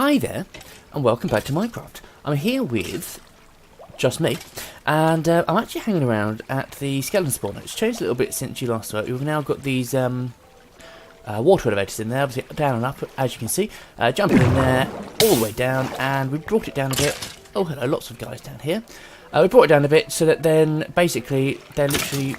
Hi there, and welcome back to Minecraft. I'm here with just me, and I'm actually hanging around at the skeleton spawner. It's changed a little bit since you last saw it. We've now got these water elevators in there, obviously down and up, as you can see. Jumping in there, all the way down, and we've brought it down a bit. Oh, hello, lots of guys down here. We brought it down a bit so that then, basically, they're literally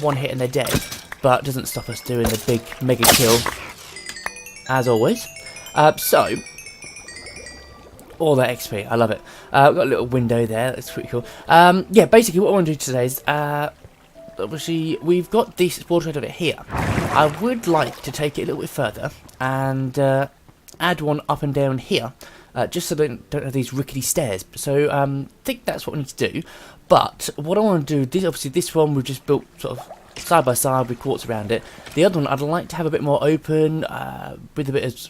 one hit and they're dead. But it doesn't stop us doing the big mega kill, as always. So, all that XP, I love it. We've got a little window there, that's pretty cool. Yeah, basically what I want to do today is, obviously, we've got this portrait of it here. I would like to take it a little bit further and add one up and down here, just so they don't have these rickety stairs. So, I think that's what we need to do. But what I want to do, obviously this one we've just built sort of side by side with quartz around it. The other one I'd like to have a bit more open, with a bit of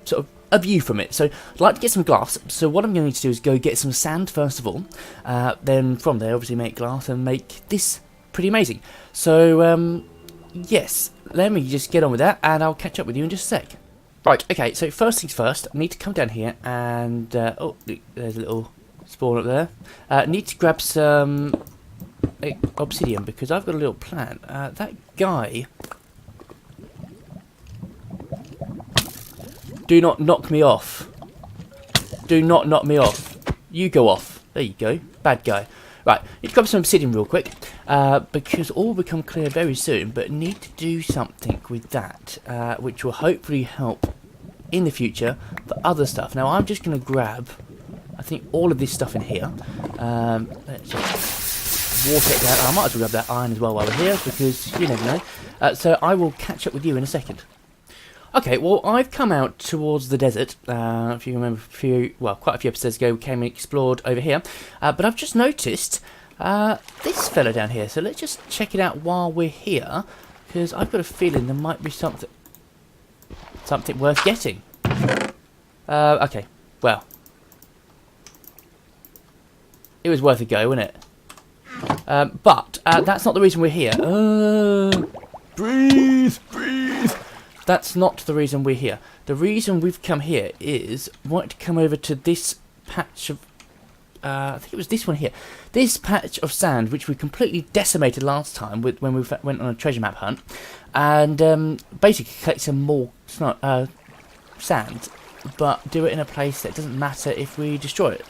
sort of a view from it. So I'd like to get some glass. So what I'm going to do is go get some sand first of all, then from there obviously make glass and make this pretty amazing. So yes, let me just get on with that and I'll catch up with you in just a sec. Right, okay, so first things first, I need to come down here and oh, there's a little spawn up there. Need to grab some obsidian because I've got a little plan. That guy, do not knock me off. Do not knock me off. You go off. There you go. Bad guy. Right, need to grab some obsidian real quick, because all will become clear very soon, but need to do something with that, which will hopefully help in the future for other stuff. Now I'm just going to grab, I think, all of this stuff in here. Let's just water it down. I might as well grab that iron as well while we're here, because you never know. So I will catch up with you in a second. Okay, well, I've come out towards the desert. If you remember, quite a few episodes ago, we came and explored over here. But I've just noticed this fella down here. So let's just check it out while we're here, because I've got a feeling there might be something worth getting. Okay, well, it was worth a go, wasn't it? But that's not the reason we're here. Breathe. That's not the reason we're here. The reason we've come here is we want to come over to this patch of, I think it was this one here. This patch of sand, which we completely decimated last time when we went on a treasure map hunt. And basically collect some more sand, but do it in a place that doesn't matter if we destroy it.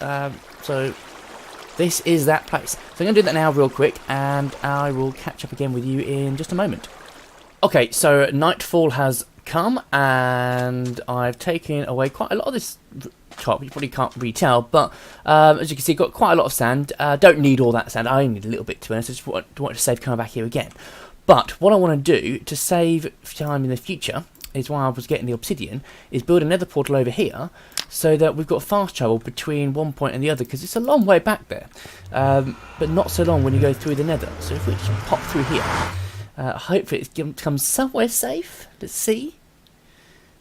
So this is that place. So I'm going to do that now real quick, and I will catch up again with you in just a moment. Okay, so nightfall has come, and I've taken away quite a lot of this top. You probably can't really tell, but as you can see, got quite a lot of sand. Don't need all that sand. I only need a little bit, to be honest. I just want to save coming back here again. But what I want to do to save time in the future is, while I was getting the obsidian, is build another portal over here so that we've got fast travel between one point and the other, because it's a long way back there, but not so long when you go through the nether. So if we just pop through here, hopefully it comes somewhere safe. Let's see.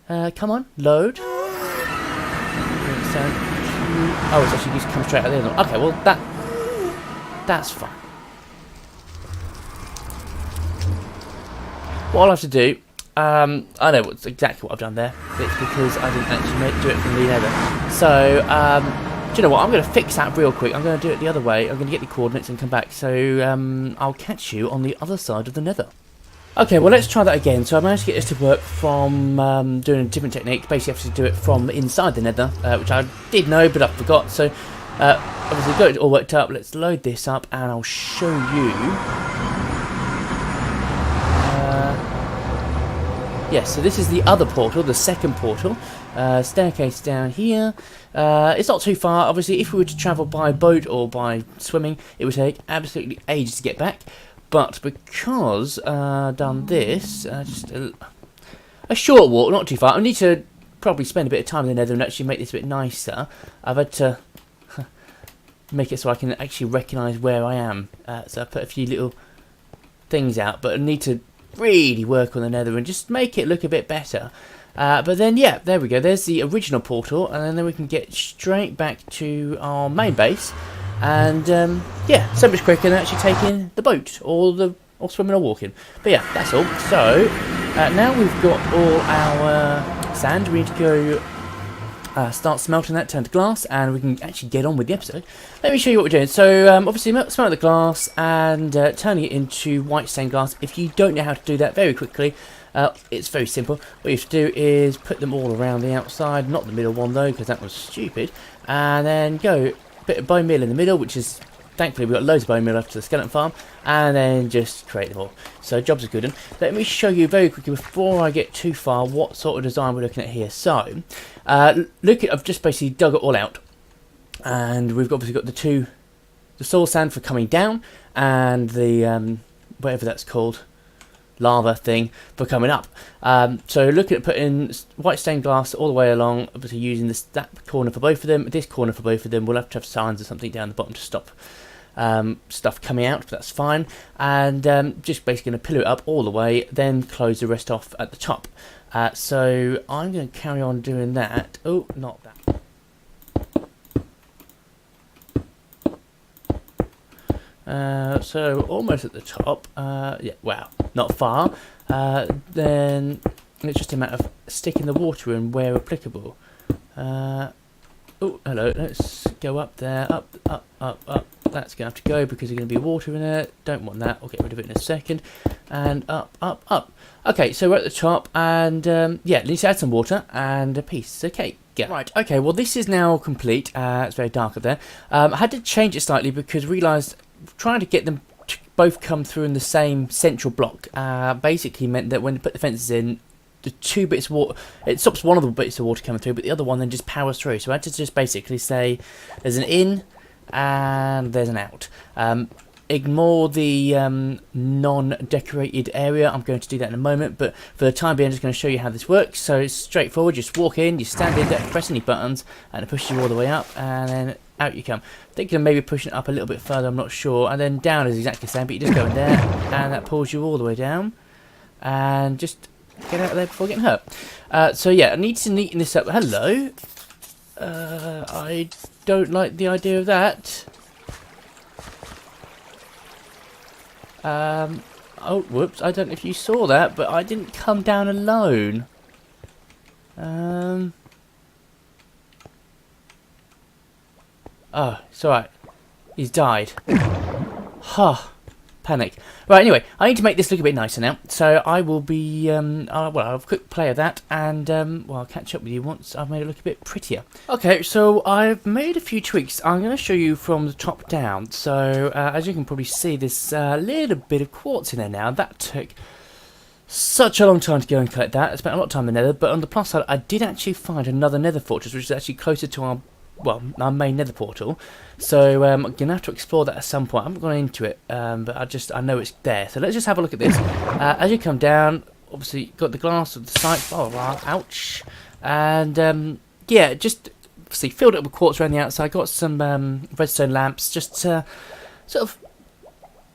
Come on, load. Oh, it's actually just come straight out the other one. Okay, well that's fine. What I'll have to do, I know exactly what I've done there. It's because I didn't actually do it from the nether. So, do you know what? I'm going to fix that real quick. I'm going to do it the other way. I'm going to get the coordinates and come back. So, I'll catch you on the other side of the nether. Okay, well, let's try that again. So I managed to get this to work from doing a different technique. Basically, I have to do it from inside the nether, which I did know, but I forgot. So, obviously, got it all worked up. Let's load this up, and I'll show you. Yes, so this is the other portal, the second portal. Staircase down here. It's not too far. Obviously, if we were to travel by boat or by swimming, it would take absolutely ages to get back. But because done this, just a short walk, not too far. I need to probably spend a bit of time in the nether and actually make this a bit nicer. I've had to make it so I can actually recognise where I am. So I put a few little things out, but I need to really work on the nether and just make it look a bit better. But then, yeah, there we go. There's the original portal, and then we can get straight back to our main base. And yeah, so much quicker than actually taking the boat or swimming or walking. But yeah, that's all. So now we've got all our sand, we need to go start smelting that, turn to glass, and we can actually get on with the episode. Let me show you what we're doing. So obviously smelt the glass and turning it into white stained glass. If you don't know how to do that very quickly, it's very simple. What you have to do is put them all around the outside, not the middle one though, because that was stupid, and then go a bit of bone meal in the middle, which is, thankfully we've got loads of bone meal after the skeleton farm, and then just create them all. So jobs are good. And let me show you very quickly before I get too far what sort of design we're looking at here. So look at, I've just basically dug it all out, and we've obviously got the soil sand for coming down, and the whatever that's called, lava thing for coming up. So looking at putting white stained glass all the way along, obviously using that corner for both of them, this corner for both of them. We'll have to have signs or something down the bottom to stop stuff coming out, but that's fine. And just basically going to pillar it up all the way, then close the rest off at the top. So I'm going to carry on doing that. Oh, not that. So almost at the top. Yeah, wow, not far. Then it's just a matter of sticking the water in where applicable. Oh, hello. Let's go up there. Up, up, up, up. That's going to have to go because there's going to be water in it. Don't want that. I'll get rid of it in a second. And up, up, up. Okay, so we're at the top, and yeah, let's add some water and a piece of cake. Yeah. Right, okay, well this is now complete. It's very dark up there. I had to change it slightly because I realised trying to get them to both come through in the same central block basically meant that when you put the fences in, the two bits of water, it stops one of the bits of water coming through, but the other one then just powers through. So I had to just basically say there's an in and there's an out. Ignore the non-decorated area. I'm going to do that in a moment, but for the time being I'm just going to show you how this works. So it's straightforward. Just walk in, you stand in there, press any buttons, and it pushes you all the way up, and then out you come. Thinking of maybe pushing it up a little bit further, I'm not sure. And then down is exactly the same, but you just go in there, and that pulls you all the way down. And just get out of there before getting hurt. So yeah, I need to neaten this up. Hello. I don't like the idea of that. Oh, whoops, I don't know if you saw that, but I didn't come down alone. Oh, it's alright. He's died. Huh. Panic. Right, anyway, I need to make this look a bit nicer now, so I will be, well, I'll have a quick play of that, and, well, I'll catch up with you once I've made it look a bit prettier. Okay, so I've made a few tweaks. I'm going to show you from the top down. So, as you can probably see, there's a little bit of quartz in there now. That took such a long time to go and collect that. I spent a lot of time in the nether, but on the plus side, I did actually find another nether fortress, which is actually closer to our main nether portal. So I'm going to have to explore that at some point. I haven't gone into it, but I know it's there. So let's just have a look at this. As you come down, obviously got the glass of the site. Oh, ouch. And yeah, just obviously filled it up with quartz around the outside. Got some redstone lamps, just to sort of,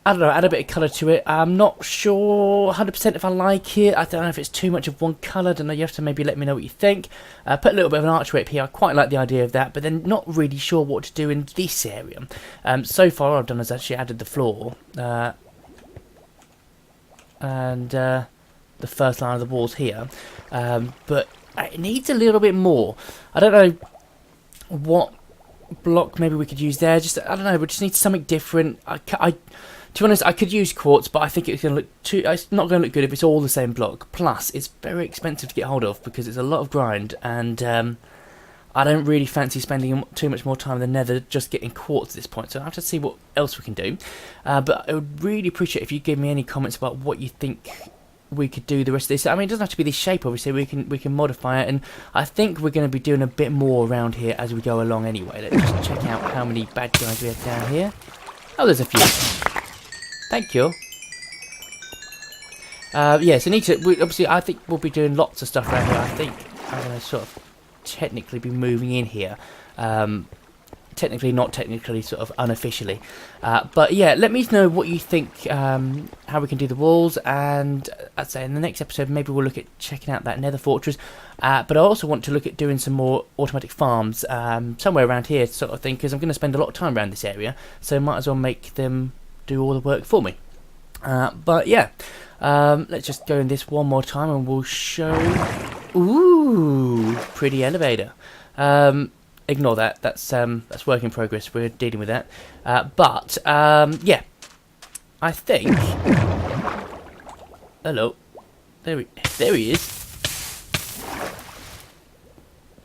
I don't know, add a bit of colour to it. I'm not sure 100% if I like it. I don't know if it's too much of one colour. I don't know, you have to maybe let me know what you think. Put a little bit of an archway up here. I quite like the idea of that, but then not really sure what to do in this area. So far what I've done is actually added the floor. And the first line of the walls here. But it needs a little bit more. I don't know what block maybe we could use there. Just, I don't know, we just need something different. To be honest, I could use quartz, but I think it's going to look it's not going to look good if it's all the same block. Plus, it's very expensive to get hold of because it's a lot of grind, and I don't really fancy spending too much more time in the nether just getting quartz at this point. So I have to see what else we can do. But I would really appreciate if you give me any comments about what you think we could do the rest of this. I mean, it doesn't have to be this shape, obviously. We can modify it, and I think we're going to be doing a bit more around here as we go along anyway. Let's just check out how many bad guys we have down here. Oh, there's a few. Thank you. Yeah, so obviously I think we'll be doing lots of stuff around here. I think I'm going to sort of technically be moving in here. Technically, not technically, sort of unofficially. But yeah, let me know what you think, how we can do the walls, and I'd say in the next episode maybe we'll look at checking out that nether fortress. But I also want to look at doing some more automatic farms somewhere around here sort of thing, because I'm going to spend a lot of time around this area, so might as well make them do all the work for me. But yeah, let's just go in this one more time and we'll show. Ooh, pretty elevator. Ignore that. That's work in progress. We're dealing with that. Yeah, I think. Hello, there he is.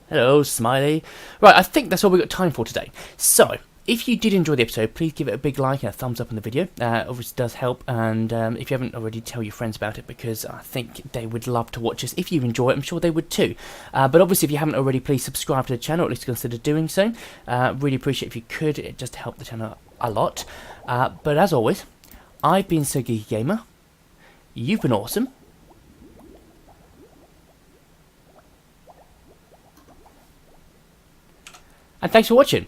Hello, Smiley. Right, I think that's all we've got time for today. So, if you did enjoy the episode, please give it a big like and a thumbs up on the video. Obviously does help, and if you haven't already, tell your friends about it, because I think they would love to watch us. If you enjoy it, I'm sure they would too. But obviously, if you haven't already, please subscribe to the channel, at least consider doing so. Really appreciate if you could, it just helped the channel a lot. But as always, I've been So Geeky Gamer. You've been awesome. And thanks for watching.